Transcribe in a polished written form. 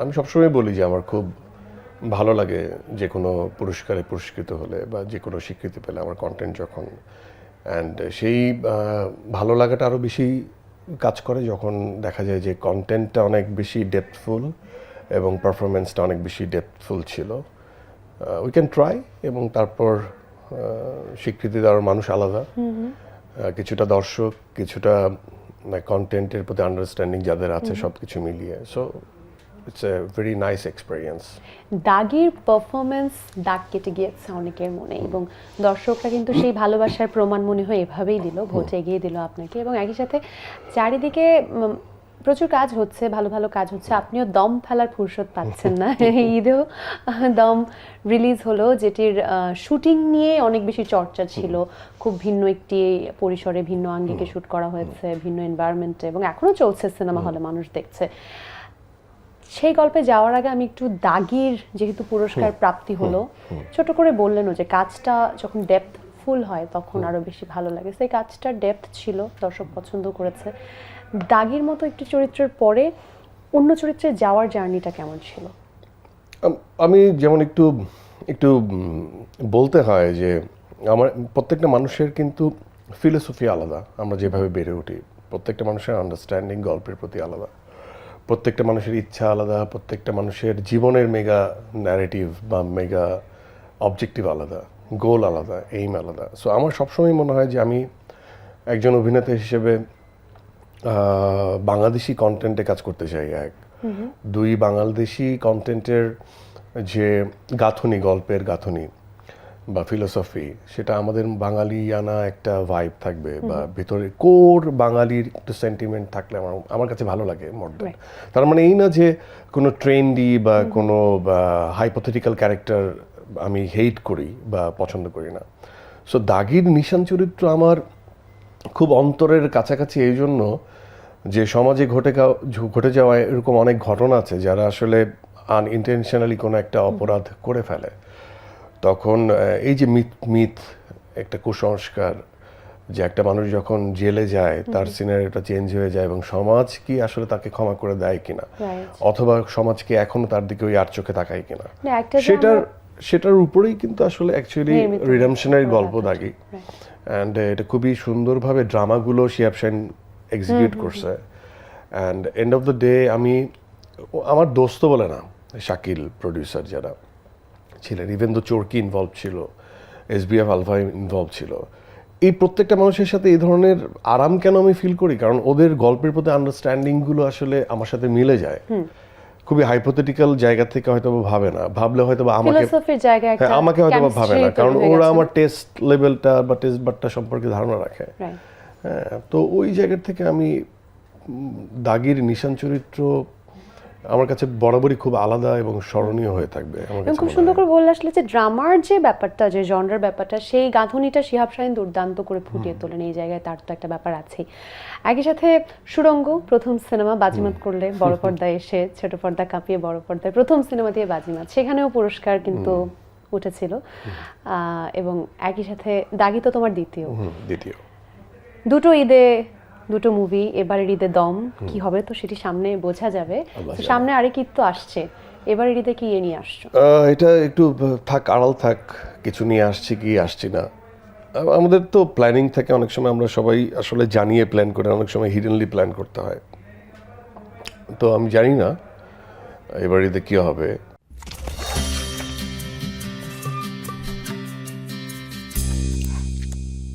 আমি সবসময় বলি যে আমার খুব ভালো লাগে যে কোনো পুরস্কারে পুরস্কৃত হলে বা যে কোনো স্বীকৃতি পেলে আমার কন্টেন্ট যখন অ্যান্ড সেই ভালো লাগাটা আরও বেশি কাজ করে যখন দেখা যায় যে কন্টেন্টটা অনেক বেশি ডেপথফুল এবং পারফরমেন্সটা অনেক বেশি ডেপথফুল ছিল। উই ক্যান ট্রাই এবং তারপর স্বীকৃতি দেওয়ার মানুষ আলাদা, কিছুটা দর্শক, কিছুটা কন্টেন্টের প্রতি আন্ডারস্ট্যান্ডিং যাদের আছে সব কিছু মিলিয়ে। So it's a very nice experience. দাগির পারফরমেন্স দাগ কেটে গিয়েছে অনেকের মনে এবং দর্শকরা কিন্তু সেই ভালোবাসার প্রমাণ মনে হয় এভাবেই দিল, ভোট এগিয়ে দিল আপনাকে। এবং একই সাথে চারিদিকে প্রচুর কাজ হচ্ছে, ভালো ভালো কাজ হচ্ছে, আপনিও দম ফেলার ফুরসত পাচ্ছেন না। ঈদেও দম রিলিজ হলো, যেটির শুটিং নিয়ে অনেক বেশি চর্চা ছিল। খুব ভিন্ন একটি পরিসরে, ভিন্ন আঙ্গিকে শ্যুট করা হয়েছে, ভিন্ন এনভায়রনমেন্টে, এবং এখনও চলছে, সিনেমা হলে মানুষ দেখছে। সেই গল্পে যাওয়ার আগে আমি একটু দাগির যেহেতু পুরস্কার প্রাপ্তি হলো, ছোট করে বললেনও যে কাজটা যখন ডেপথফুল হয় তখন আরো বেশি ভালো লাগে। সেই কাজটার ডেপথ ছিল, দর্শক পছন্দ করেছে। দাগির মতো একটি চরিত্রের পরে অন্য চরিত্রে যাওয়ার জার্নিটা কেমন ছিল? আমি যেমন একটু একটু বলতে হয় যে আমার প্রত্যেকটা মানুষের কিন্তু ফিলোসফি আলাদা, আমরা যেভাবে বেড়ে উঠি প্রত্যেকটা মানুষের আন্ডারস্ট্যান্ডিং গল্পের প্রতি আলাদা, প্রত্যেকটা মানুষের ইচ্ছা আলাদা, প্রত্যেকটা মানুষের জীবনের মেগা ন্যারেটিভ বা মেগা অবজেক্টিভ আলাদা, গোল আলাদা, এইম আলাদা। সো আমার সবসময় মনে হয় যে আমি একজন অভিনেতা হিসেবে বাংলাদেশি কন্টেন্টে কাজ করতে চাই। দুই, বাংলাদেশি কন্টেন্টের যে গাঁথনি, গল্পের গাঁথনি বা ফিলোসফি, সেটা আমাদের বাঙালিয়ানা একটা ভাইব থাকবে বা ভিতরে কোর বাঙালির একটু সেন্টিমেন্ট থাকলে আমার কাছে ভালো লাগে মডেল। তার মানে এই না যে কোনো ট্রেন্ডি বা কোনো হাইপোথেটিক্যাল ক্যারেক্টার আমি হেট করি বা পছন্দ করি না। সো দাগির নিশান চরিত্র আমার খুব অন্তরের কাছাকাছি এই জন্য যে সমাজে ঘটে যাওয়া এরকম অনেক ঘটনা আছে যারা আসলে আনইনটেনশনালি কোনো একটা অপরাধ করে ফেলে। তখন এই যে মিথ একটা কুসংস্কার যে একটা মানুষ যখন জেলে যায় তার সিনারিটা চেঞ্জ হয়ে যায় এবং সমাজ কি আসলে তাকে ক্ষমা করে দেয় কিনা, অথবা সমাজ কি এখনো তার দিকে ওই আর চোখে তাকায় কিনা, সেটার উপরেই কিন্তু আসলে অ্যাকচুয়ালি রিডেমশনের গল্প দাগি। অ্যান্ড এটা খুবই সুন্দরভাবে ড্রামাগুলো শিহাব শাহীন এক্সিকিউট করছে। And end of the day আমি আমার দোস্ত বলে না, শাকিল প্রডিউসার যারা ছিলেন, ইভেন দো চোরকি ইনভলভ ছিল, SBF আলফা ইনভলভ ছিল, এই প্রত্যেকটা মানুষের সাথে এই ধরনের আরাম কেন আমি ফিল করি, কারণ ওদের গল্পের প্রতি আন্ডারস্ট্যান্ডিংগুলো আসলে আমার সাথে মিলে যায়। খুবই হাইপোথেটিক্যাল জায়গা থেকে হয়তো ভাবে না, ভাবলে হয়তো আমাকে হয়তো ভাবে না, কারণ ওরা আমার টেস্ট লেভেলটা বা টেস্ট বারটা সম্পর্কে ধারণা রাখে। হ্যাঁ, তো ওই জায়গা থেকে আমি দাগির নিশান চরিত্র আমার কাছে বরাবরই খুব আলাদা এবং স্মরণীয় হয়ে থাকবে। খুব সুন্দর করে বললে আসলে যে ড্রামার যে ব্যাপারটা, যে জনরার ব্যাপারটা, সেই গাঁথনিটা শিহাব শাহীন দুর্দান্ত করে ফুটিয়ে তোলেন। এই জায়গায় তার তো একটা ব্যাপার আছে। একই সাথে সুড়ঙ্গ প্রথম সিনেমা, বাজিমাত করলে বড় পর্দায় এসে, ছোট পর্দা কাঁপিয়ে বড় পর্দায় প্রথম সিনেমা দিয়ে বাজিমাত, সেখানেও পুরস্কার কিন্তু উঠেছিল। এবং একই সাথে দাগি তো তোমার দ্বিতীয়। দুটো ঈদে দুটো মুভি, এবারের ঈদে দম কি হবে তো সেটি সামনে বোঝা যাবে। সামনে আরেক ঈদ তো আসছে, এবারের ঈদে কি নিয়ে আসছো? এটা একটু আড়াল থাক, কিছু নিয়ে আসছি কি আসছি না। আমাদের তো প্ল্যানিং থাকে, অনেক সময় আমরা সবাই আসলে জানিয়ে প্ল্যান করে, অনেক সময় হিডেনলি প্ল্যান করতে হয়। তো আমি জানি না এবার ঈদে কি হবে।